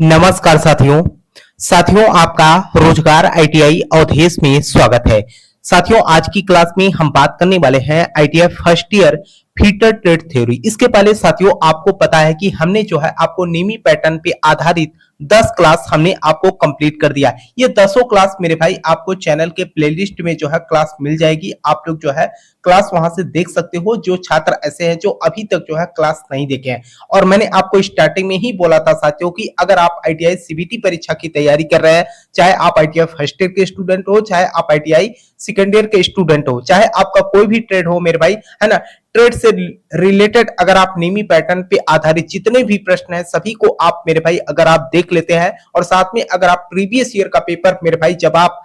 नमस्कार साथियों। आपका रोजगार आईटीआई अवधेश में स्वागत है। साथियों, आज की क्लास में हम बात करने वाले हैं ITI first year fitter trade theory. इसके पहले साथियों आपको पता है कि हमने जो है आपको नेमी पैटर्न पे आधारित 10 क्लास हमने आपको कंप्लीट कर दिया। ये 10 क्लास मेरे भाई आपको चैनल के प्लेलिस्ट में जो है क्लास मिल जाएगी। आप लोग जो है क्लास वहां से देख सकते हो, जो छात्र ऐसे हैं जो अभी तक जो है क्लास नहीं देखे हैं। और मैंने आपको स्टार्टिंग में ही बोला था साथियों कि अगर आप आईटीआई सीबीटी परीक्षा की तैयारी कर रहे हैं, चाहे आप आईटीआई फर्स्ट ईयर के स्टूडेंट हो, चाहे आप आईटीआई सेकेंड ईयर के स्टूडेंट हो, चाहे आपका कोई भी ट्रेड हो मेरे भाई, है ना, ट्रेड से रिलेटेड अगर आप नेमी पैटर्न पे आधारित जितने भी प्रश्न हैं सभी को आप मेरे भाई अगर आप देख लेते हैं और साथ में अगर आप प्रीवियस ईयर का पेपर मेरे भाई जब आप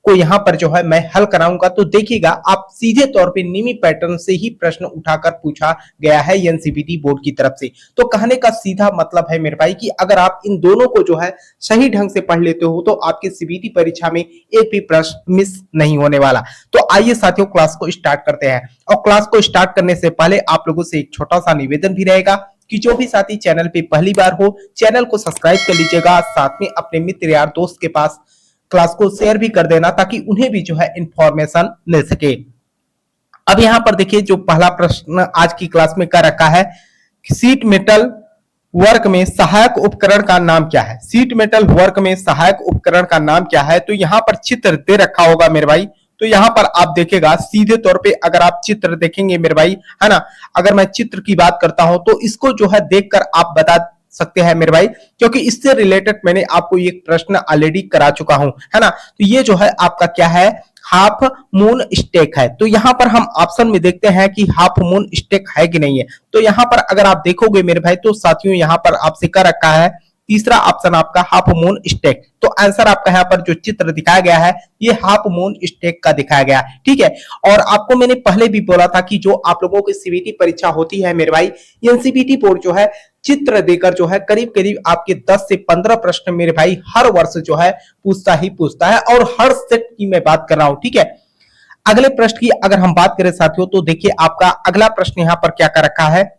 को यहां पर जो है मैं हल कराऊंगा तो देखिएगा आप सीधे तौर पे नेमी पैटर्न से ही प्रश्न उठाकर पूछा गया है एनसीईआरटी बोर्ड की तरफ से। तो कहने का सीधा मतलब है मेरे भाई कि अगर आप इन दोनों को जो है सही ढंग से पढ़ लेते हो तो आपके सीबीटी परीक्षा में एक भी प्रश्न मिस नहीं होने वाला। तो आइए साथियों क्लास को स्टार्ट करते हैं। और क्लास को स्टार्ट करने से पहले आप लोगों से एक छोटा सा निवेदन भी रहेगा कि जो भी साथी चैनल पे पहली बार हो चैनल को सब्सक्राइब कर लीजिएगा, साथ में अपने मित्र यार दोस्त के पास क्लास को शेयर भी कर देना ताकि उन्हें भी जो है इंफॉर्मेशन मिल सके। अब यहां पर देखिए जो पहला प्रश्न आज की क्लास में कर रखा है, शीट मेटल वर्क में सहायक उपकरण का नाम क्या है। शीट मेटल वर्क में सहायक उपकरण का नाम क्या है, तो यहां पर चित्र दे रखा होगा मेरे भाई। तो यहां पर आप देखेगा सीधे तौर पे अगर आप चित्र देखेंगे मेरे भाई, है ना, अगर मैं चित्र की बात करता हूं तो इसको जो है देखकर आप बता सकते हैं मेरे भाई, क्योंकि इससे रिलेटेड मैंने आपको एक प्रश्न ऑलरेडी करा चुका हूं, है ना। तो ये जो है आपका क्या है, हाफ मून स्टेक है। तो यहां पर हम ऑप्शन में देखते हैं कि हाफ मून स्टेक है कि नहीं है। तो यहां पर अगर आप देखोगे मेरे भाई तो साथियों यहां पर आपसे कर रखा है तीसरा ऑप्शन आपका हाफ मून स्टेक। तो आंसर आपका यहाँ पर जो चित्र दिखाया गया है ये हाफ मून स्टेक का दिखाया गया है, ठीक है। और आपको मैंने पहले भी बोला था कि जो आप लोगों की सीबीटी परीक्षा होती है मेरे भाई, एनसीईआरटी बोर्ड जो है चित्र देकर जो है करीब करीब आपके 10 से 15 प्रश्न मेरे भाई हर वर्ष जो है पूछता ही पूछता है, और हर सेट की मैं बात कर रहा हूं, ठीक है। अगले प्रश्न की अगर हम बात करें साथियों तो देखिए आपका अगला प्रश्न यहाँ पर क्या कर रखा है।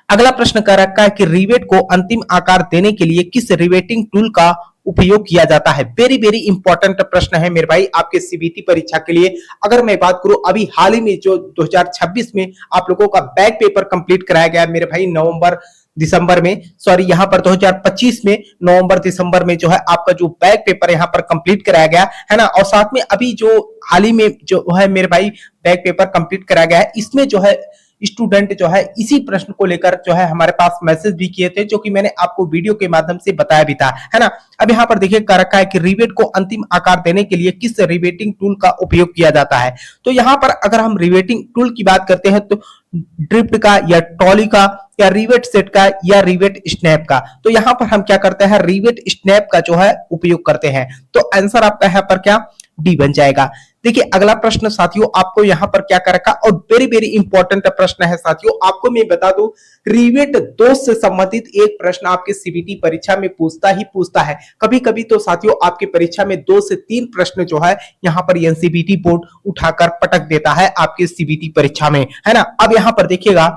अगला प्रश्न कर रखा है कि रिवेट को अंतिम आकार देने के लिए किस रिवेटिंग टूल का उपयोग किया जाता है। वेरी वेरी इंपॉर्टेंट प्रश्न है मेरे भाई आपके सीबीटी परीक्षा के लिए। अगर मैं बात करूं अभी हाल ही में जो 2026 में आप लोगों का बैक पेपर कंप्लीट कराया गया मेरे भाई नवंबर दिसंबर में, सॉरी यहाँ पर 2025 में नवंबर दिसंबर में जो है आपका जो बैक पेपर यहाँ पर कंप्लीट कराया गया है ना। और साथ में अभी जो हाल ही में जो है मेरे भाई बैक पेपर कंप्लीट कराया गया है, इसमें जो है स्टूडेंट जो है इसी प्रश्न को लेकर जो है हमारे पास मैसेज भी किए थे, जो कि मैंने आपको वीडियो के माध्यम से बताया भी था, है ना। अब यहाँ पर देखिए कर रखा है कि रिवेट को अंतिम आकार देने के लिए किस रिवेटिंग टूल का उपयोग किया जाता है। तो यहाँ पर अगर हम रिवेटिंग टूल की बात करते हैं तो ड्रिफ्ट का या ट्रॉली का या रिवेट सेट का या रिवेट स्नैप का। तो यहाँ पर हम क्या करते हैं, रिवेट स्नैप का जो है उपयोग करते हैं। तो आंसर आपका यहाँ पर क्या डी बन जाएगा। देखिए अगला प्रश्न साथियों आपको यहाँ पर क्या कर रखा, और वेरी वेरी इंपॉर्टेंट प्रश्न है साथियों, आपको मैं बता दूं रिवेट दोष से संबंधित एक प्रश्न आपके सीबीटी परीक्षा में पूछता ही पूछता है। कभी कभी तो साथियों आपकी परीक्षा में 2 से 3 प्रश्न जो है यहाँ पर एनसीईआरटी बोर्ड उठाकर पटक देता है आपके सीबीटी परीक्षा में, है ना। अब यहाँ पर देखिएगा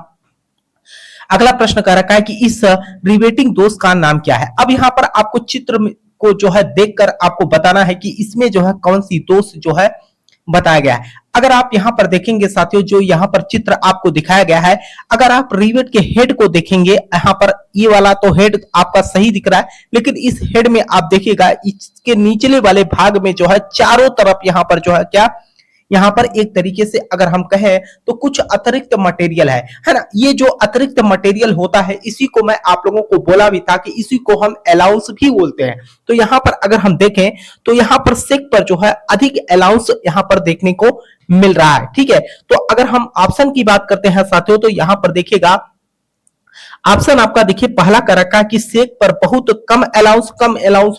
अगला प्रश्न कर रखा है कि इस रिवेटिंग दोष का नाम क्या है। अब यहाँ पर आपको चित्र को जो है देखकर आपको बताना है कि इसमें जो है कौन सी दोष जो है बताया गया है। अगर आप यहां पर देखेंगे साथियों जो यहां पर चित्र आपको दिखाया गया है, अगर आप रिवेट के हेड को देखेंगे यहां पर ये वाला तो हेड आपका सही दिख रहा है, लेकिन इस हेड में आप देखिएगा इसके निचले वाले भाग में जो है चारों तरफ यहां पर जो है क्या, यहाँ पर एक तरीके से अगर हम कहें तो कुछ अतिरिक्त मटेरियल है ना। ये जो अतिरिक्त मटेरियल होता है इसी को मैं आप लोगों को बोला भी था कि इसी को हम अलाउंस भी बोलते हैं। तो यहाँ पर अगर हम देखें तो यहाँ पर सेक पर जो है अधिक अलाउंस यहाँ पर देखने को मिल रहा है, ठीक है। तो अगर हम ऑप्शन की बात करते हैं साथियों तो यहाँ पर देखिएगा ऑप्शन आपका देखिए पहला कर रखा है कि सेक पर बहुत कम अलाउंस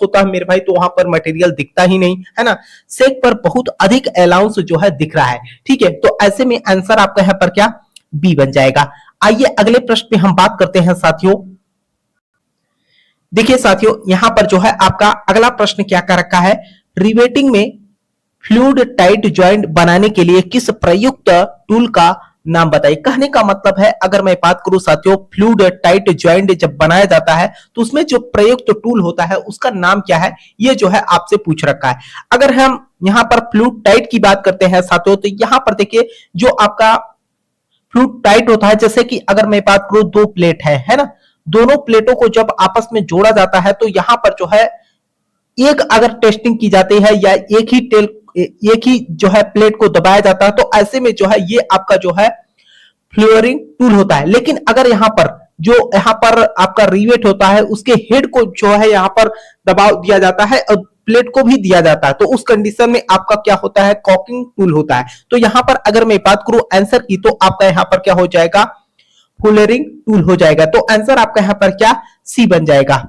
होता है मेरे भाई, तो वहां पर मटेरियल दिखता ही नहीं, है ना। सेक पर बहुत अधिक अलाउंस जो है दिख रहा है, ठीक है। तो ऐसे में आंसर आपका यहाँ पर क्या बी बन जाएगा। आइए अगले प्रश्न पे हम बात करते हैं साथियों। देखिए साथियों यहां पर जो है आपका अगला प्रश्न क्या कर रखा है, रिवेटिंग में फ्लूइड टाइट ज्वाइंट बनाने के लिए किस प्रयुक्त टूल का नाम बताइए। कहने का मतलब है, अगर मैं बात करूं साथियों, फ्लूइड टाइट जॉइंट जब बनाया जाता है तो उसमें जो प्रयुक्त टूल होता है उसका नाम क्या है, ये जो है आपसे पूछ रखा है। अगर हम यहां पर फ्लूइड टाइट की बात करते हैं साथियों, तो यहां पर देखिए जो आपका फ्लूइड टाइट होता है, जैसे कि अगर मैं बात करूं दो प्लेट है ना, दोनों प्लेटों को जब आपस में जोड़ा जाता है तो यहां पर जो है एक अगर टेस्टिंग की जाती है या एक ही जो है प्लेट को दबाया जाता है, तो ऐसे में जो है ये आपका जो है फ्लोरिंग टूल होता है। लेकिन अगर यहाँ पर आपका रिवेट होता है, उसके हेड को जो है यहाँ पर दबाव दिया जाता है और प्लेट को भी दिया जाता है, तो उस कंडीशन में आपका क्या होता है, कॉकिंग टूल होता है। तो यहाँ पर अगर मैं बात करूं आंसर की, तो आपका यहाँ पर क्या हो जाएगा, फुलरिंग टूल हो जाएगा। तो आंसर आपका यहाँ पर क्या, सी बन जाएगा।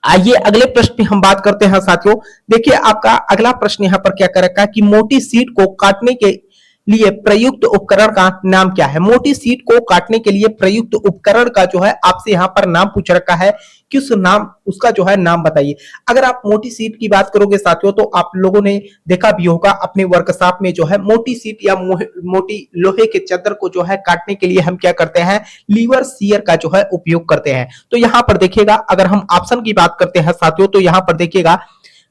आइए अगले प्रश्न पे हम बात करते हैं साथियों। देखिए आपका अगला प्रश्न यहाँ पर क्या कर रखा है कि मोटी सीट को काटने के लिए प्रयुक्त उपकरण का नाम क्या है। मोटी सीट को काटने के लिए प्रयुक्त उपकरण का जो है आपसे यहाँ पर नाम पूछ रखा है कि उसका जो है नाम बताइए। अगर आप मोटी सीट की बात करोगे साथियों, तो आप लोगों ने देखा भी होगा अपने वर्कशॉप में जो है मोटी सीट या मोटी लोहे के चादर को जो है काटने के लिए हम क्या करते हैं, लीवर सीयर का जो है उपयोग करते हैं। तो यहाँ पर देखिएगा, अगर हम ऑप्शन की बात करते हैं साथियों, तो यहाँ पर देखिएगा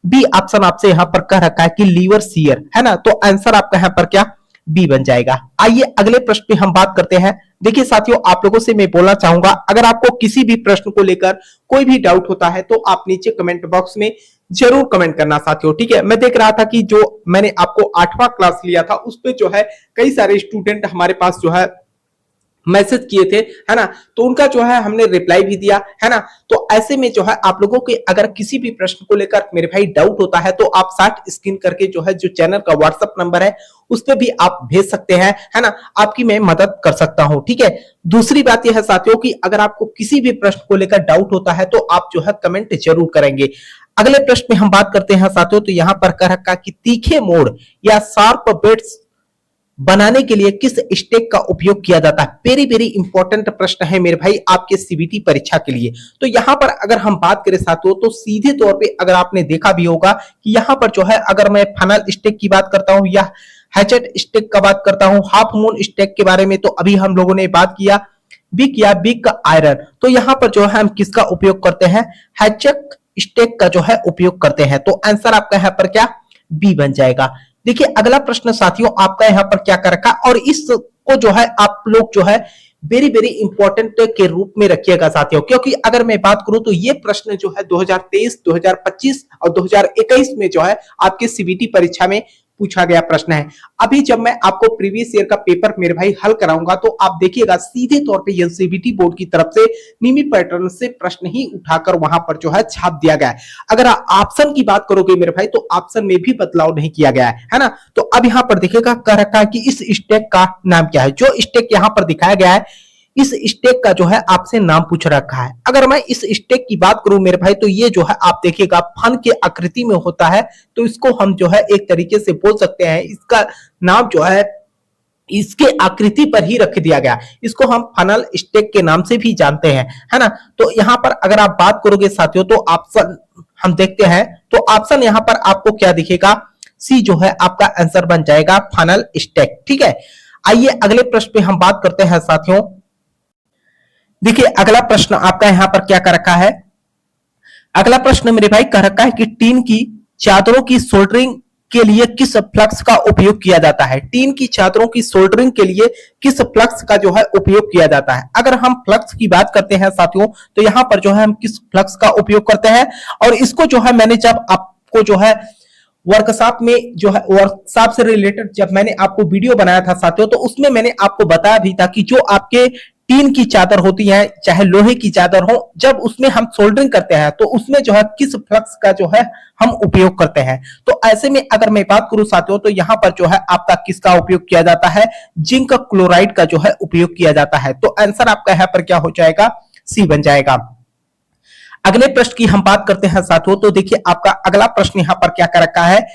बी ऑप्शन आपसे यहाँ पर कह रखा है कि लीवर सीयर, है ना। तो आंसर आपका यहाँ पर क्या, बी बन जाएगा। आइए अगले प्रश्न पे हम बात करते हैं। देखिए साथियों, आप लोगों से मैं बोलना चाहूंगा, अगर आपको किसी भी प्रश्न को लेकर कोई भी डाउट होता है तो आप नीचे कमेंट बॉक्स में जरूर कमेंट करना साथियों, ठीक है। मैं देख रहा था कि जो मैंने आपको 8वां क्लास लिया था उस पे जो है कई सारे स्टूडेंट हमारे पास जो है मैसेज किए थे, है ना, तो उनका जो है हमने रिप्लाई भी दिया, है ना। तो ऐसे में जो है आप लोगों के अगर किसी भी प्रश्न को लेकर मेरे भाई डाउट होता है तो आप साथ स्क्रीन करके जो है जो चैनल का व्हाट्सएप नंबर है उस पर भी आप भेज सकते हैं, है ना, आपकी मैं मदद कर सकता हूं, ठीक है। दूसरी बात यह है साथियों कि अगर आपको किसी भी प्रश्न को लेकर डाउट होता है तो आप जो है कमेंट जरूर करेंगे। अगले प्रश्न में हम बात करते हैं साथियों, तो यहां पर कह रखा कि तीखे मोड़ या शार्प बेट्स बनाने के लिए किस स्टेक का उपयोग किया जाता है। वेरी वेरी इंपॉर्टेंट प्रश्न है मेरे भाई आपके सीबीटी परीक्षा के लिए। तो यहां पर अगर हम बात करें साथियों, तो सीधे तौर पे अगर आपने देखा भी होगा कि यहां पर जो है अगर मैं फनल स्टेक की बात करता हूं या हैचेट स्टेक का बात करता हूं, हाफ मून स्टेक के बारे में तो अभी हम लोगों ने बात किया बिग आयरन। तो यहां पर जो है हम किसका उपयोग करते हैं, हैचेट स्टेक का जो है उपयोग करते हैं। तो आंसर आपका यहाँ पर क्या, बी बन जाएगा। देखिए अगला प्रश्न साथियों आपका यहाँ पर क्या कर रखा, और इसको जो है आप लोग जो है वेरी वेरी इंपॉर्टेंट के रूप में रखिएगा साथियों, क्योंकि अगर मैं बात करूं तो ये प्रश्न जो है 2023, 2025 और 2021 में जो है आपके सीबीटी परीक्षा में पूछा गया प्रश्न है। अभी जब मैं आपको प्रीवियस ईयर का पेपर मेरे भाई हल कराऊंगा तो आप देखिएगा सीधे तौर पे एनसीईआरटी बोर्ड की तरफ से निमी पैटर्न से प्रश्न ही उठाकर वहां पर जो है छाप दिया गया है। अगर ऑप्शन की बात करोगे मेरे भाई तो ऑप्शन में भी बदलाव नहीं किया गया है ना। तो अब यहां पर देखिएगा कह रखा है कि इस स्टेक का नाम क्या है। जो स्टेक यहां पर दिखाया गया है इस स्टेक का जो है आपसे नाम पूछ रखा है। अगर मैं इस स्टेक की बात करूं मेरे भाई, तो ये जो है आप देखिएगा फन के आकृति में होता है, तो इसको हम जो है एक तरीके से बोल सकते हैं इसका नाम जो है इसके आकृति पर ही रख दिया गया, इसको हम फनल स्टेक के नाम से भी जानते हैं, है ना। तो यहां पर अगर आप बात करोगे साथियों तो ऑप्शन हम देखते हैं, तो ऑप्शन यहां पर आपको क्या दिखेगा, सी जो है आपका आंसर बन जाएगा फनल स्टेक, ठीक है। आइए अगले प्रश्न पे हम बात करते हैं साथियों। देखिए अगला प्रश्न आपका यहां पर क्या कर रखा है, अगला प्रश्न मेरे भाई कह रखा है कि टीन की चादरों की सोल्डरिंग के लिए किस फ्लक्स का उपयोग किया जाता है। टीन की चादरों की सोल्डरिंग के लिए किस फ्लक्स का जो है उपयोग किया जाता है। अगर हम फ्लक्स की बात करते हैं साथियों, तो यहां पर जो है हम किस फ्लक्स का उपयोग करते हैं, और इसको जो है मैंने जब आपको जो है वर्कशॉप में जो है वर्कशॉप से रिलेटेड जब मैंने आपको वीडियो बनाया था साथियों, तो उसमें मैंने आपको बताया भी था कि जो आपके टीन की चादर होती है चाहे लोहे की चादर हो, जब उसमें हम सोल्डरिंग करते हैं तो उसमें जो है किस फ्लक्स का जो है हम उपयोग करते हैं। तो ऐसे में अगर मैं बात करूं साथियों, तो यहां पर जो है आपका किसका उपयोग किया जाता है, जिंक क्लोराइड का जो है उपयोग किया जाता है। तो आंसर आपका यहां पर क्या हो जाएगा, सी बन जाएगा। अगले प्रश्न की हम बात करते हैं साथियों, तो देखिए आपका अगला प्रश्न यहां पर क्या कर रखा है,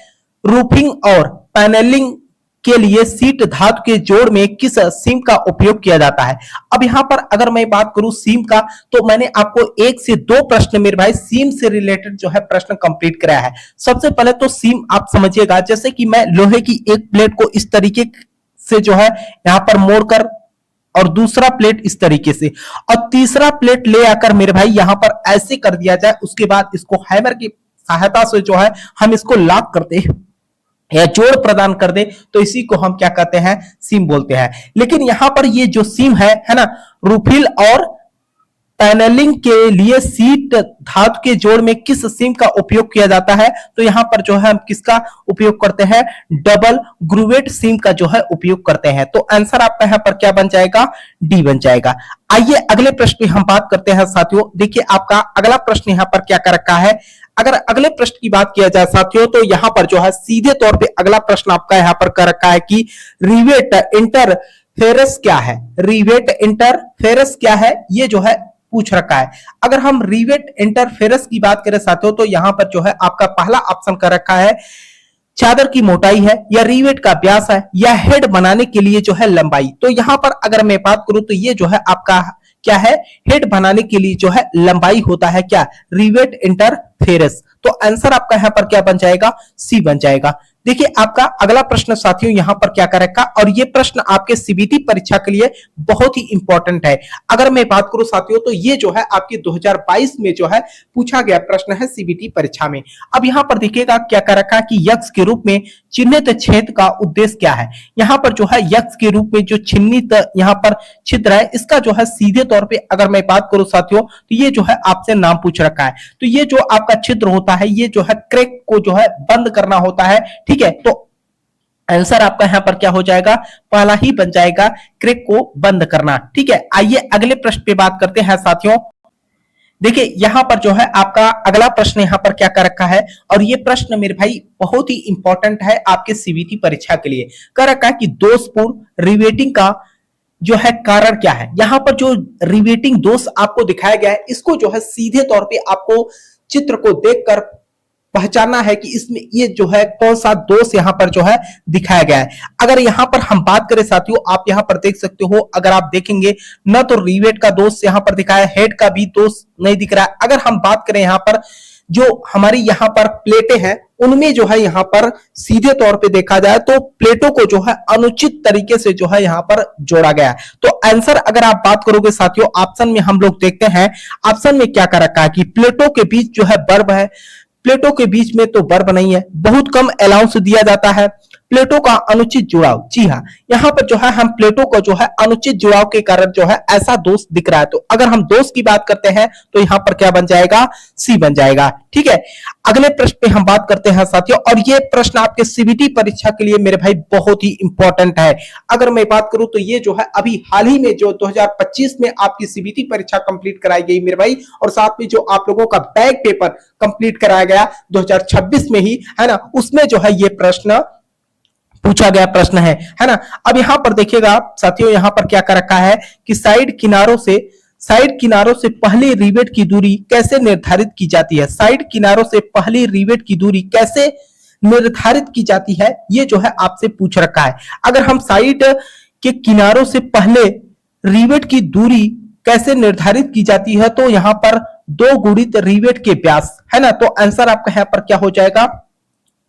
रूफिंग और पैनलिंग के लिए सीट धातु के जोड़ में किस सीम का उपयोग किया जाता है। अब यहां पर अगर मैं बात करूं सीम का, तो मैंने आपको 1 से 2 प्रश्न मेरे भाई सीम से रिलेटेड जो है प्रश्न कंप्लीट कराया है। सबसे पहले तो सीम आप समझिएगा, जैसे कि मैं लोहे की एक प्लेट को इस तरीके से जो है यहां पर मोड़कर, और दूसरा प्लेट इस तरीके से, और तीसरा प्लेट ले आकर मेरे भाई यहां पर ऐसे कर दिया जाए। उसके बाद इसको हैमर की सहायता से जो है हम इसको लॉक करते हैं या जोड़ प्रदान कर दे, तो इसी को हम क्या कहते हैं, सीम बोलते हैं। लेकिन यहां पर ये जो सीम है ना, रूफिल और पैनलिंग के लिए सीट धातु के जोड़ में किस सीम का उपयोग किया जाता है, तो यहां पर जो है हम किसका उपयोग करते हैं, डबल ग्रूवेट सीम का जो है उपयोग करते हैं। तो आंसर आपका यहां पर क्या बन जाएगा, डी बन जाएगा। आइए अगले प्रश्न की हम बात करते हैं साथियों। देखिए आपका अगला प्रश्न यहां पर क्या कर रखा है। अगर अगले प्रश्न की बात किया जाए साथियों, तो यहां पर जो है सीधे तौर पे अगला प्रश्न आपका यहां पर कर रखा है कि रिवेट इंटरफेरेंस क्या है। रिवेट इंटरफेरेंस क्या है, ये जो है पूछ रखा है। अगर हम रिवेट इंटरफेरेंस की बात करें साथियों, तो यहां पर जो है आपका पहला ऑप्शन कर रखा है चादर की मोटाई है, या रिवेट का व्यास है, या हेड बनाने के लिए जो है लंबाई। तो यहां पर अगर मैं बात करूं तो ये जो है आपका क्या है, हेड बनाने के लिए जो है लंबाई होता है क्या, रिवेट इंटरफेरेंस। तो आंसर आपका यहां पर क्या बन जाएगा, सी बन जाएगा। देखिए आपका अगला प्रश्न साथियों यहां पर क्या कर रखा, और ये प्रश्न आपके सीबीटी परीक्षा के लिए बहुत ही इंपॉर्टेंट है। अगर मैं बात करूं साथियों, तो ये जो है आपके 2022 में जो है पूछा गया प्रश्न है सीबीटी परीक्षा में। अब यहां पर देखिएगा क्या कर रखा कि यक्ष के रूप में चिन्हित छेद का उद्देश्य क्या है। यहां पर जो है यक्ष के रूप में जो चिन्हित यहां पर छिद्र है, इसका जो है सीधे तौर पे अगर मैं बात करूं साथियों, तो ये जो है आपसे नाम पूछ रखा है। तो ये जो आपका छिद्र होता है, ये जो है क्रैक को जो है बंद करना होता है, ठीक है। तो आंसर आपका यहां पर क्या हो जाएगा, पहला ही बन जाएगा, क्रैक को बंद करना, ठीक है। आइए अगले प्रश्न पे बात करते हैं साथियों। देखिए यहां पर जो है आपका अगला प्रश्न यहां पर क्या कर रखा है, और ये प्रश्न मेरे भाई बहुत ही इंपॉर्टेंट है आपके सीबीटी परीक्षा के लिए। कर रखा है कि दोषपूर्ण रिवेटिंग का जो है कारण क्या है। यहां पर जो रिवेटिंग दोष आपको दिखाया गया है, इसको जो है सीधे तौर पे आपको चित्र को देखकर पहचानना है कि इसमें ये जो है कौन सा दोष यहां पर जो है दिखाया गया है। अगर यहां पर हम बात करें साथियों, आप यहां पर देख सकते हो, अगर आप देखेंगे न तो रिवेट का दोष यहां पर दिखाया है, हेड का भी दोष नहीं दिख रहा है। अगर हम बात करें यहां पर जो हमारी यहां पर प्लेटें हैं, उनमें जो है यहां पर सीधे तौर पे देखा जाए तो प्लेटों को जो है अनुचित तरीके से जो है यहां पर जोड़ा गया है। तो आंसर अगर आप बात करोगे साथियों, ऑप्शन में हम लोग देखते हैं, ऑप्शन में क्या कर रखा है कि प्लेटों के बीच जो है बर्ब है, प्लेटों के बीच में तो बर्ब नहीं है, बहुत कम अलाउंस दिया जाता है, प्लेटों का अनुचित जुड़ाव। जी हाँ, यहां पर जो है हम प्लेटों को जो है अनुचित जुड़ाव के कारण जो है ऐसा दोष दिख रहा है। तो अगर हम दोष की बात करते हैं तो यहां पर क्या बन जाएगा, सी बन जाएगा, ठीक है। अगले प्रश्न पे हम बात करते हैं साथियों, और ये प्रश्न आपके सीबीटी परीक्षा के लिए मेरे भाई बहुत ही इंपॉर्टेंट है। अगर मैं बात करूं तो ये जो है अभी हाल ही में जो 2025 में आपकी सीबीटी परीक्षा कंप्लीट कराई गई मेरे भाई, और साथ में जो आप लोगों का बैक पेपर कंप्लीट कराया गया 2026 में ही, है ना, उसमें जो है ये प्रश्न पूछा गया प्रश्न है ना। अब यहां पर देखिएगा साथियों, यहां पर क्या कर रखा है कि साइड किनारों से पहले रिवेट की दूरी कैसे निर्धारित की जाती है। साइड किनारों से पहले रिवेट की दूरी कैसे निर्धारित की जाती है, ये जो है आपसे पूछ रखा है। अगर हम साइड के किनारों से पहले रिवेट की दूरी कैसे निर्धारित की जाती है, तो यहां पर 2 गुणित रिवेट के व्यास, है ना। तो आंसर आपका यहां पर क्या हो जाएगा,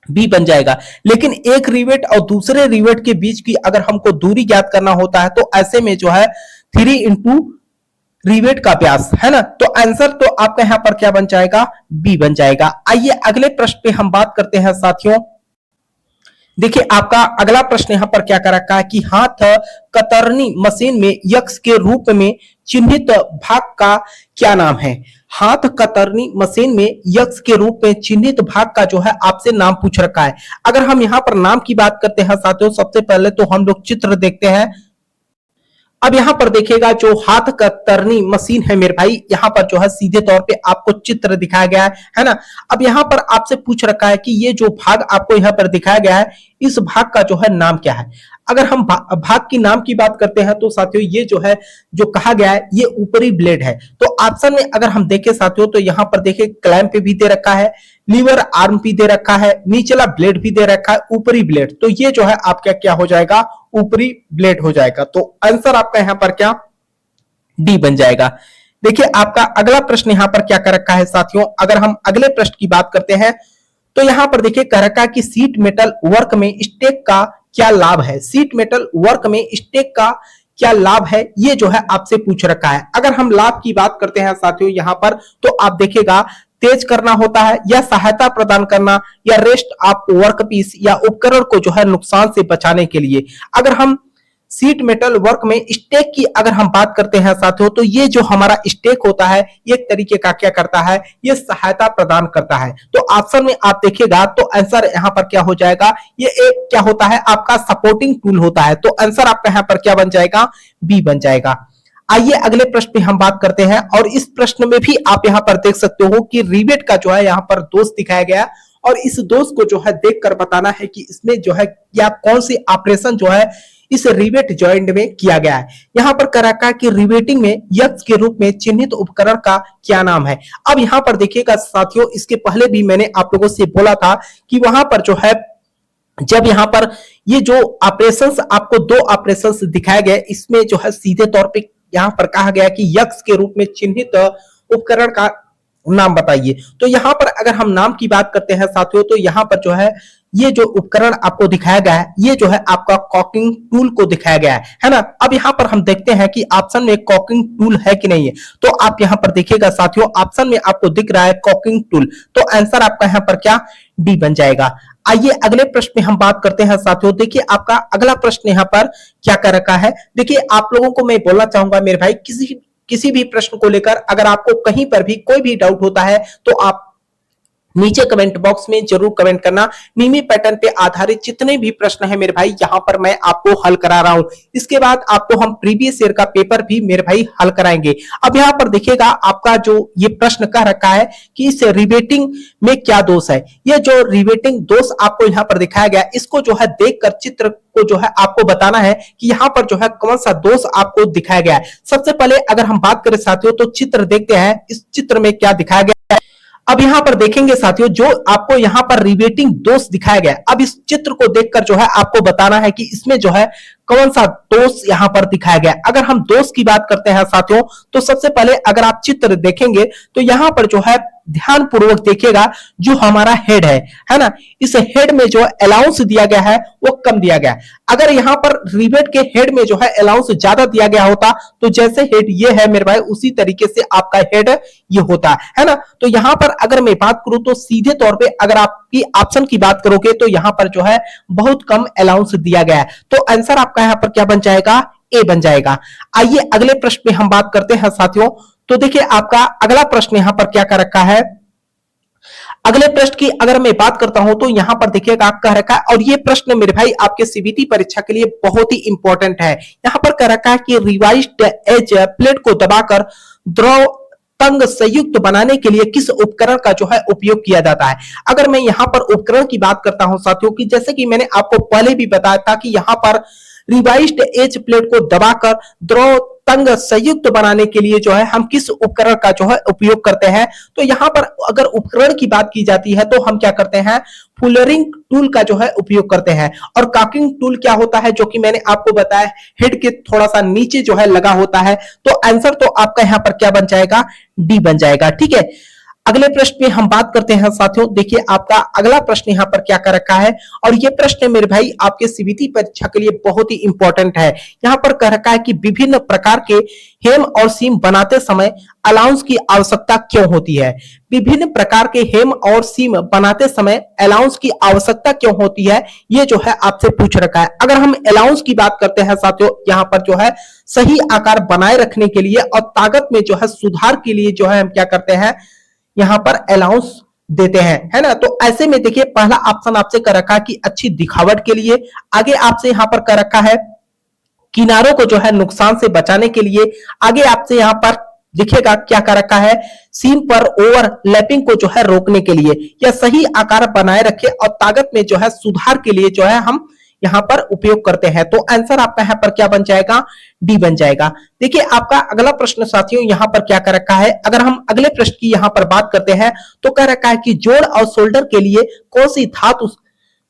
बी बन जाएगा। लेकिन एक रिवेट और दूसरे रिवेट के बीच की अगर हमको दूरी ज्ञात करना होता है, तो ऐसे में जो है 3 इंटू रिवेट का व्यास, है ना। तो आंसर तो आपका यहां पर क्या बन जाएगा, बी बन जाएगा। आइए अगले प्रश्न पे हम बात करते हैं साथियों। देखिए आपका अगला प्रश्न यहां पर क्या कर रखा है कि हाथ कतरनी मशीन में यक्ष के रूप में चिन्हित भाग का क्या नाम है। हाथ कतरनी मशीन में यक्ष के रूप में चिन्हित भाग का जो है आपसे नाम पूछ रखा है। अगर हम यहां पर नाम की बात करते हैं साथियों, सबसे पहले तो हम लोग चित्र देखते हैं। अब यहां पर देखिएगा जो हाथ कतरनी मशीन है मेरे भाई, यहां पर जो है सीधे तौर पे आपको चित्र दिखाया गया है ना। अब यहां पर आपसे पूछ रखा है कि ये जो भाग आपको यहां पर दिखाया गया है, इस भाग का जो है नाम क्या है। अगर हम भाग की नाम की बात करते हैं तो साथियों ये जो है जो कहा गया है, ये ऊपरी ब्लेड है। तो ऑप्शन में अगर हम देखें साथियों, तो यहां पर देखिए क्लैंप भी दे रखा है, लीवर आर्म भी दे रखा है, निचला ब्लेड भी दे रखा है, ऊपरी ब्लेड। तो ये जो है आपका क्या हो जाएगा, ऊपरी ब्लेड हो जाएगा। तो आंसर आपका यहां पर क्या, डी बन जाएगा। देखिए आपका अगला प्रश्न यहां पर क्या कर रखा है साथियों। अगर हम अगले प्रश्न की बात करते हैं तो यहां पर देखिए कह रखा है कि सीट मेटल वर्क में स्टेक का क्या लाभ है, सीट मेटल वर्क में स्टेक का क्या लाभ है, ये जो है आपसे पूछ रखा है। अगर हम लाभ की बात करते हैं साथियों यहां पर, तो आप देखिएगा तेज करना होता है या सहायता प्रदान करना या रेस्ट ऑफ वर्क पीस या उपकरण को जो है नुकसान से बचाने के लिए। अगर हम सीट मेटल वर्क में स्टेक की अगर हम बात करते हैं साथियों, तो ये जो हमारा स्टेक होता है ये एक तरीके का क्या करता है, ये सहायता प्रदान करता है। तो ऑप्शन में आप देखिएगा तो आंसर यहां पर क्या हो जाएगा, ये एक क्या होता है आपका सपोर्टिंग टूल होता है। तो आंसर आपका यहां पर क्या बन जाएगा, बी बन जाएगा। आइए अगले प्रश्न पे हम बात करते हैं, और इस प्रश्न में भी आप यहां पर देख सकते हो कि रिवेट का जो है यहां पर दोष दिखाया गया, और इस दोष को जो है देखकर बताना है कि इसमें जो है क्या कौन सी ऑपरेशन जो है इस रिवेट जॉइंट में किया गया है। यहां पर कह रखा है कि रिवेटिंग में यक्ष के रूप में चिन्हित उपकरण का क्या नाम है। अब यहां पर देखिएगा साथियों, इसके पहले भी मैंने आप लोगों से बोला था कि वहां पर जो है जब यहां पर ये जो ऑपरेशंस आपको दो ऑपरेशंस दिखाए गए, इसमें जो है सीधे तौर पे यहां पर कहा गया कि यक्ष के रूप में चिन्हित उपकरण का नाम बताइए। तो यहां पर अगर हम नाम की बात करते हैं साथियों, तो यहां पर जो है ये जो उपकरण आपको दिखाया गया है, ये जो है आपका कॉकिंग टूल को दिखाया गया है ना। अब यहां पर हम देखते हैं कि ऑप्शन में कॉकिंग टूल है कि नहीं है। तो आप यहां पर देखिएगा साथियों, ऑप्शन में आपको दिख रहा है कॉकिंग टूल, तो आंसर आपका यहां पर क्या, डी बन जाएगा। आइए अगले प्रश्न में हम बात करते हैं साथियों। देखिए आपका अगला प्रश्न यहां पर क्या कर रखा है। देखिए आप लोगों को मैं बोलना चाहूंगा मेरे भाई, किसी भी प्रश्न को लेकर अगर आपको कहीं पर भी कोई भी डाउट होता है तो आप नीचे कमेंट बॉक्स में जरूर कमेंट करना। मीमी पैटर्न पे आधारित जितने भी प्रश्न है मेरे भाई यहां पर मैं आपको हल करा रहा हूं। इसके बाद आपको हम प्रीवियस ईयर का पेपर भी मेरे भाई हल कराएंगे। अब यहां पर देखिएगा आपका जो ये प्रश्न कह रखा है कि इस रिवेटिंग में क्या दोष है। ये जो रिवेटिंग दोष आपको यहां पर दिखाया गया, इसको जो है देखकर चित्र को जो है आपको बताना है कि यहां पर जो है कौन सा दोष आपको दिखाया गया है। सबसे पहले अगर हम बात करें साथियों, तो चित्र देखते हैं, इस चित्र में क्या दिखाया गया है। अब यहां पर देखेंगे साथियों, जो आपको यहां पर रिवेटिंग दोष दिखाया गया, अब इस चित्र को देखकर जो है आपको बताना है कि इसमें जो है कौन सा दोष यहां पर दिखाया गया। अगर हम दोष की बात करते हैं साथियों, तो सबसे पहले अगर आप चित्र देखेंगे तो यहां पर जो है ध्यान पूर्वक देखिएगा, जो हमारा हेड है ना, इस हेड में जो अलाउंस दिया गया है वो कम दिया गया है। अगर यहां पर रिवेट के हेड में जो है अलाउंस ज्यादा दिया गया होता, तो जैसे हेड ये है मेरे भाई, उसी तरीके से आपका हेड ये होता है ना। तो यहां पर अगर मैं बात करूं तो सीधे तौर पे अगर आपकी ऑप्शन की बात करोगे तो यहां पर जो है बहुत कम अलाउंस दिया गया है। तो आंसर आपका यहां पर क्या बन जाएगा, ए बन जाएगा। आइए अगले प्रश्न में हम बात करते हैं साथियों। तो देखिए आपका अगला प्रश्न यहां पर क्या कर रखा है। अगले प्रश्न की अगर मैं बात करता हूं तो यहां पर देखिएगा कह रखा है, और ये प्रश्न मेरे भाई आपके सीबीटी परीक्षा के लिए बहुत ही इंपॉर्टेंट है। यहां पर कह रखा है कि रिवाइज्ड एज प्लेट को दबाकर द्रव तंग संयुक्त बनाने के लिए किस उपकरण का जो है उपयोग किया जाता है। अगर मैं यहां पर उपकरण की बात करता हूं साथियों, की जैसे कि मैंने आपको पहले भी बताया था कि यहां पर रिवाइज्ड एज प्लेट को दबाकर द्रव तंग संयुक्त बनाने के लिए जो है हम किस उपकरण का जो है उपयोग करते हैं। तो यहां पर अगर उपकरण की बात की जाती है तो हम क्या करते हैं, फुलरिंग टूल का जो है उपयोग करते हैं। और कॉकिंग टूल क्या होता है, जो कि मैंने आपको बताया हेड के थोड़ा सा नीचे जो है लगा होता है। तो आंसर तो आपका यहां पर क्या बन जाएगा, डी बन जाएगा। ठीक है, अगले प्रश्न में हम बात करते हैं साथियों। देखिए आपका अगला प्रश्न यहाँ पर क्या कर रखा है, और ये प्रश्न मेरे भाई आपके सीबीटी परीक्षा के लिए बहुत ही इंपॉर्टेंट है। यहाँ पर कह रखा है कि विभिन्न प्रकार के हेम और सीम बनाते समय अलाउंस की आवश्यकता क्यों होती है। विभिन्न प्रकार के हेम और सीम बनाते समय अलाउंस की आवश्यकता क्यों होती है, ये जो है आपसे पूछ रखा है। अगर हम अलाउंस की बात करते हैं साथियों, यहाँ पर जो है सही आकार बनाए रखने के लिए और ताकत में जो है सुधार के लिए जो है हम क्या करते हैं, यहां पर अलाउंस देते हैं, है ना। तो ऐसे में देखिए पहला ऑप्शन आपसे कर रखा है कि अच्छी दिखावट के लिए। आगे आपसे यहां पर कर रखा है किनारों को जो है नुकसान से बचाने के लिए। आगे आपसे यहां पर दिखेगा क्या कर रखा है, सीम पर ओवरलैपिंग को जो है रोकने के लिए, या सही आकार बनाए रखे और ताकत में जो है सुधार के लिए जो है हम यहां पर उपयोग करते हैं। तो आंसर आपका यहां पर क्या बन जाएगा, डी बन जाएगा। देखिए आपका अगला प्रश्न साथियों यहां पर क्या कर रखा है। अगर हम अगले प्रश्न की यहां पर बात करते हैं तो कह रखा है कि जोड़ और शोल्डर के लिए कौन सी धातु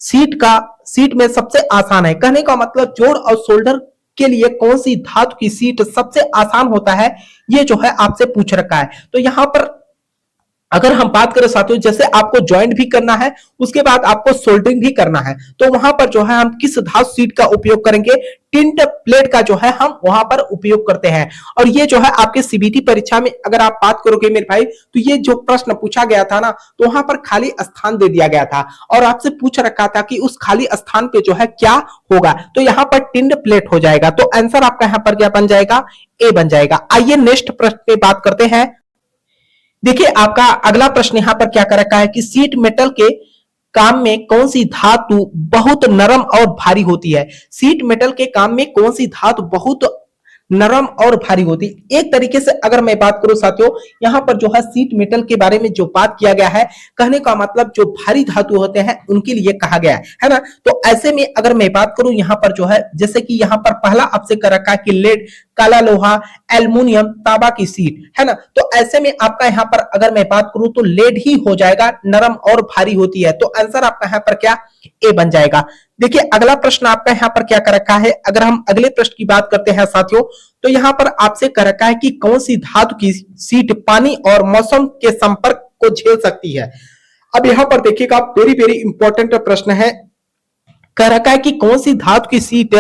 सीट में सबसे आसान है। कहने का मतलब जोड़ और शोल्डर के लिए कौन सी धातु की सीट सबसे आसान होता है, ये जो है आपसे पूछ रखा है। तो यहां पर अगर हम बात करें साथियों, जैसे आपको ज्वाइंट भी करना है, उसके बाद आपको सोल्डरिंग भी करना है, तो वहां पर जो है हम किस धातु शीट का उपयोग करेंगे? टिंट प्लेट का जो है हम वहां पर उपयोग करते हैं। और ये जो है आपके सीबीटी परीक्षा में अगर आप बात करोगे मेरे भाई, तो ये जो प्रश्न पूछा गया था ना, तो वहां पर खाली स्थान दे दिया गया था और आपसे पूछ रखा था कि उस खाली स्थान पे जो है क्या होगा, तो यहाँ पर टिंड प्लेट हो जाएगा। तो आंसर आपका यहाँ पर क्या बन जाएगा? ए बन जाएगा। आइए नेक्स्ट प्रश्न पे बात करते हैं। देखिए आपका अगला प्रश्न यहां पर क्या कर रखा है कि शीट मेटल के काम में कौन सी धातु बहुत नरम और भारी होती है? शीट मेटल के काम में कौन सी धातु बहुत नरम और भारी होती है? एक तरीके से अगर मैं बात करूं साथियों, यहां पर जो है शीट मेटल के बारे में जो बात किया गया है, कहने का मतलब जो भारी धातु होते हैं उनके लिए कहा गया है ना। तो ऐसे में अगर मैं बात करूं यहां पर जो है, जैसे कि यहां पर पहला आपसे कर रखा है कि लेड, काला लोहा, एल्युमिनियम, तांबा की शीट, है ना। तो ऐसे में आपका यहाँ पर अगर मैं बात करूं तो लेड ही हो जाएगा, नरम और भारी होती है। तो आंसर आपका यहाँ पर क्या? ए बन जाएगा। देखिए अगला प्रश्न आपका यहाँ पर क्या कर रखा है, अगर हम अगले प्रश्न की बात करते हैं साथियों, तो यहाँ पर आपसे कर रखा है कि कौन सी धातु की शीट पानी और मौसम के संपर्क को झेल सकती है। अब यहाँ पर देखिएगा, वेरी वेरी इंपॉर्टेंट प्रश्न है। कह रखा है कि कौन सी धातु की शीट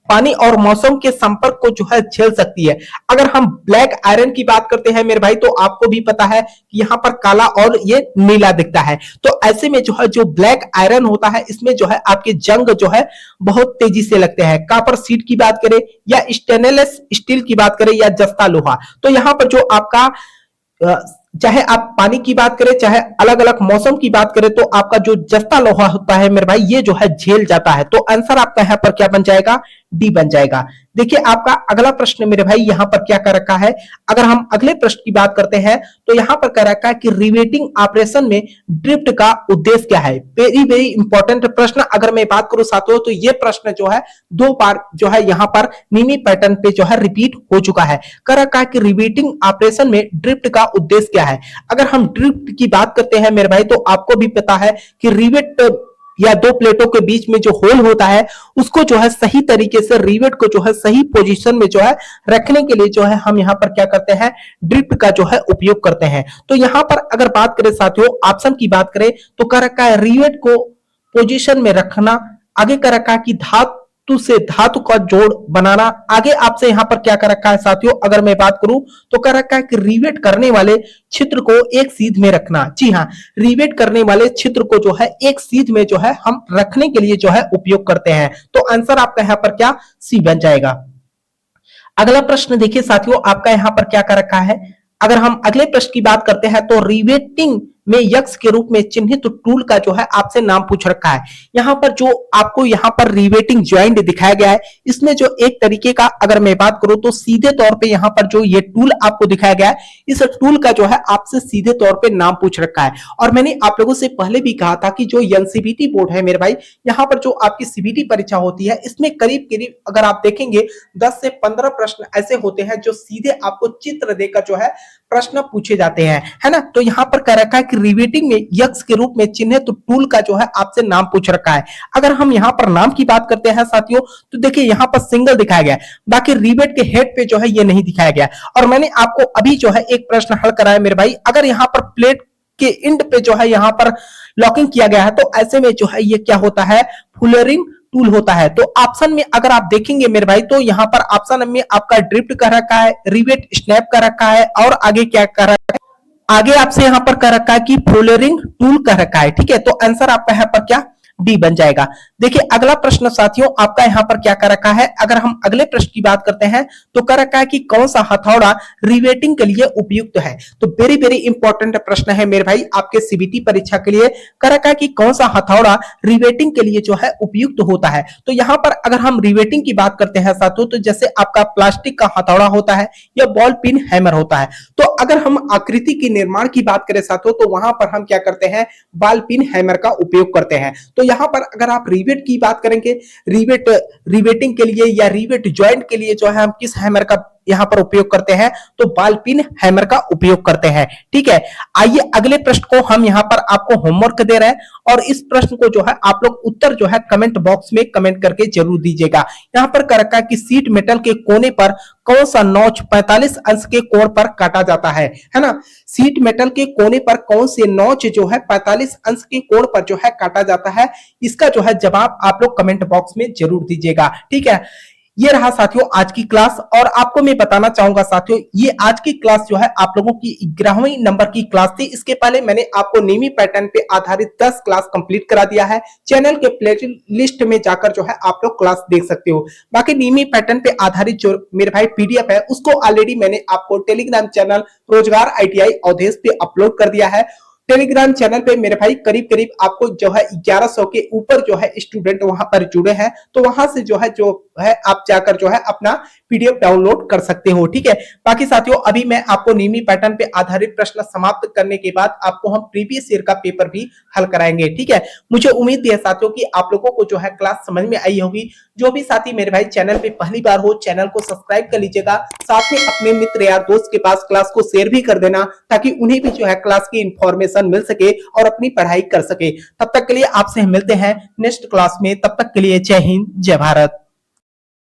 पानी और मौसम के संपर्क को जो है झेल सकती है। अगर हम ब्लैक आयरन की बात करते हैं मेरे भाई, तो आपको भी पता है कि यहाँ पर काला और ये नीला दिखता है। तो ऐसे में जो है जो ब्लैक आयरन होता है, इसमें जो है आपके जंग जो है बहुत तेजी से लगते हैं। कॉपर शीट की बात करें या स्टेनलेस स्टील की बात करें या जस्ता लोहा, तो यहाँ पर जो आपका चाहे आप पानी की बात करें चाहे अलग अलग मौसम की बात करें, तो आपका जो जस्ता लोहा होता है मेरे भाई, ये जो है झेल जाता है। तो आंसर आपका यहाँ पर क्या बन जाएगा? डी बन जाएगा। देखिए आपका अगला प्रश्न मेरे भाई यहाँ पर क्या कर रखा है, अगर हम अगले प्रश्न की बात करते हैं तो यहाँ पर कर रखा है कि रिवेटिंग ऑपरेशन में ड्रिफ्ट का उद्देश्य क्या है। वेरी वेरी इंपॉर्टेंट प्रश्न। अगर मैं बात करूं साथियों, तो ये प्रश्न जो है 2 बार जो है यहाँ पर मिनी पैटर्न पे जो है रिपीट हो चुका है। कर रखा है कि रिवेटिंग ऑपरेशन में ड्रिफ्ट का उद्देश्य क्या है। अगर हम ड्रिफ्ट की बात करते हैं मेरे भाई, तो आपको भी पता है कि रिवेट या 2 प्लेटों के बीच में जो होल होता है, उसको जो है सही तरीके से रिवेट को जो है सही पोजीशन में जो है रखने के लिए जो है हम यहाँ पर क्या करते हैं? ड्रिफ्ट का जो है उपयोग करते हैं। तो यहाँ पर अगर बात करें साथियों, ऑप्शन की बात करें तो कह रखा है रिवेट को पोजीशन में रखना, आगे कह रखा है कि धातु से धातु का जोड़ बनाना। आगे आपसे यहाँ पर क्या कर रखा है साथियों, अगर मैं बात करूं तो कह रखा है कि रिवेट करने वाले छिद्र को एक सीध में रखना। जी हाँ, रिवेट करने वाले छिद्र को जो है एक सीध में जो है हम रखने के लिए जो है उपयोग करते हैं। तो आंसर आपका यहाँ पर क्या? सी बन जाएगा। अगला प्रश्न देखिए साथियों, आपका यहाँ पर क्या कर रखा है, अगर हम अगले प्रश्न की बात करते हैं तो रिवेटिंग में यक्स के रूप में चिन्हित टूल का जो है आपसे नाम पूछ रखा है। यहाँ पर जो आपको यहाँ पर रिवेटिंग ज्वाइंट दिखाया गया है, इसमें जो एक तरीके का अगर मैं बात करूं तो सीधे तौर पे यहाँ पर जो ये टूल आपको दिखाया गया है, इस टूल का जो है आपसे सीधे तौर पे नाम पूछ रखा है। और मैंने आप लोगों से पहले भी कहा था कि जो एनसीबीटी बोर्ड है मेरे भाई, यहाँ पर जो आपकी सीबीटी परीक्षा होती है, इसमें करीब करीब अगर आप देखेंगे 10 से 15 प्रश्न ऐसे होते हैं जो सीधे आपको चित्र देकर जो है प्रश्न पूछे जाते हैं, है ना। तो यहाँ पर कह रखा है कि रिवेटिंग में यक्स के रूप में चिन्हित तो टूल का जो है आपसे नाम पूछ रखा है। अगर हम यहाँ पर नाम की बात करते हैं साथियों, तो देखिए यहाँ पर सिंगल दिखाया गया है, बाकी रिवेट के हेड पे जो है ये नहीं दिखाया गया। और मैंने आपको अभी जो है एक प्रश्न हल कराया मेरे भाई, अगर यहाँ पर प्लेट के इंड पे जो है यहाँ पर लॉकिंग किया गया है, तो ऐसे में जो है ये क्या होता है? फुलरिंग टूल होता है। तो ऑप्शन में अगर आप देखेंगे मेरे भाई, तो यहाँ पर ऑप्शन में आपका ड्रिफ्ट कर रखा है, रिवेट स्नैप कर रखा है, और आगे क्या कर रखा है? आगे आपसे यहाँ पर कर रखा है कि फुलरिंग टूल कर रखा है। ठीक है, तो आंसर आपका यहाँ पर क्या? डी बन जाएगा। देखिए अगला प्रश्न साथियों, आपका यहाँ पर क्या कर रखा है, अगर हम अगले प्रश्न की बात करते हैं तो कर रखा है कि कौन सा हथौड़ा रिवेटिंग के लिए उपयुक्त है। तो वेरी वेरी इंपॉर्टेंट प्रश्न है मेरे भाई आपके सीबीटी परीक्षा के लिए। कर रखा है कि कौन सा हथौड़ा रिवेटिंग के लिए जो है उपयुक्त होता है। तो यहाँ पर अगर हम रिवेटिंग की बात करते हैं साथियों, तो जैसे आपका प्लास्टिक का हथौड़ा होता है या बॉल पिन हैमर होता है। तो अगर हम आकृति की निर्माण की बात करें साथियों, तो वहां पर हम क्या करते हैं? बॉल पिन हैमर का उपयोग करते हैं। तो यहाँ पर अगर आप रिवेट की बात करेंगे, रिवेटिंग के लिए या रिवेट जॉइंट के लिए जो है हम किस हैमर का यहाँ पर उपयोग करते हैं तो बॉल पिन हैमर का उपयोग करते हैं। ठीक है, आइए अगले प्रश्न को हम यहाँ पर आपको होमवर्क दे रहे हैं और इस प्रश्न को जो है आप लोग उत्तर जो है कमेंट बॉक्स में कमेंट करके जरूर दीजिएगा। यहाँ पर कर रखा है कि शीट मेटल के कोने पर कौन सा नॉच 45 अंश के कोण पर काटा जाता है ना। शीट मेटल के कोने पर कौन से नॉच जो है 45 अंश के कोण पर जो है काटा जाता है, इसका जो है जवाब आप लोग कमेंट बॉक्स में जरूर दीजिएगा। ठीक है, ये रहा साथियों आज की क्लास और आपको मैं बताना चाहूंगा साथियों, ये आज की क्लास जो है आप लोगों की 11वीं नंबर की क्लास थी। इसके पहले मैंने आपको नीमी पैटर्न पे आधारित 10 क्लास कंप्लीट करा दिया है। चैनल के प्ले लिस्ट में जाकर जो है आप लोग क्लास देख सकते हो। बाकी नीमी पैटर्न पे आधारित जो मेरे भाई पीडीएफ है उसको ऑलरेडी मैंने आपको टेलीग्राम चैनल रोजगार आईटीआई अवधेश पे अपलोड कर दिया है। टेलीग्राम चैनल पे मेरे भाई करीब करीब आपको जो है 1100 के ऊपर जो है स्टूडेंट वहां पर जुड़े हैं, तो वहां से जो है आप जाकर जो है अपना पीडीएफ डाउनलोड कर सकते हो। ठीक है, बाकी साथियों अभी मैं आपको नीमी पैटर्न पे आधारित प्रश्न समाप्त करने के बाद आपको हम प्रीवियस ईयर का पेपर भी हल कराएंगे। ठीक है, मुझे उम्मीद है साथियों कि आप लोगों को जो है क्लास समझ में आई होगी। जो भी साथी मेरे भाई चैनल पे पहली बार हो चैनल को सब्सक्राइब कर लीजिएगा, साथ में अपने मित्र यार दोस्त के पास क्लास को शेयर भी कर देना ताकि उन्हें भी जो है क्लास की इंफॉर्मेशन मिल सके और अपनी पढ़ाई कर सके। तब तक के लिए आपसे मिलते हैं नेक्स्ट क्लास में, तब तक के लिए जय हिंद जय भारत।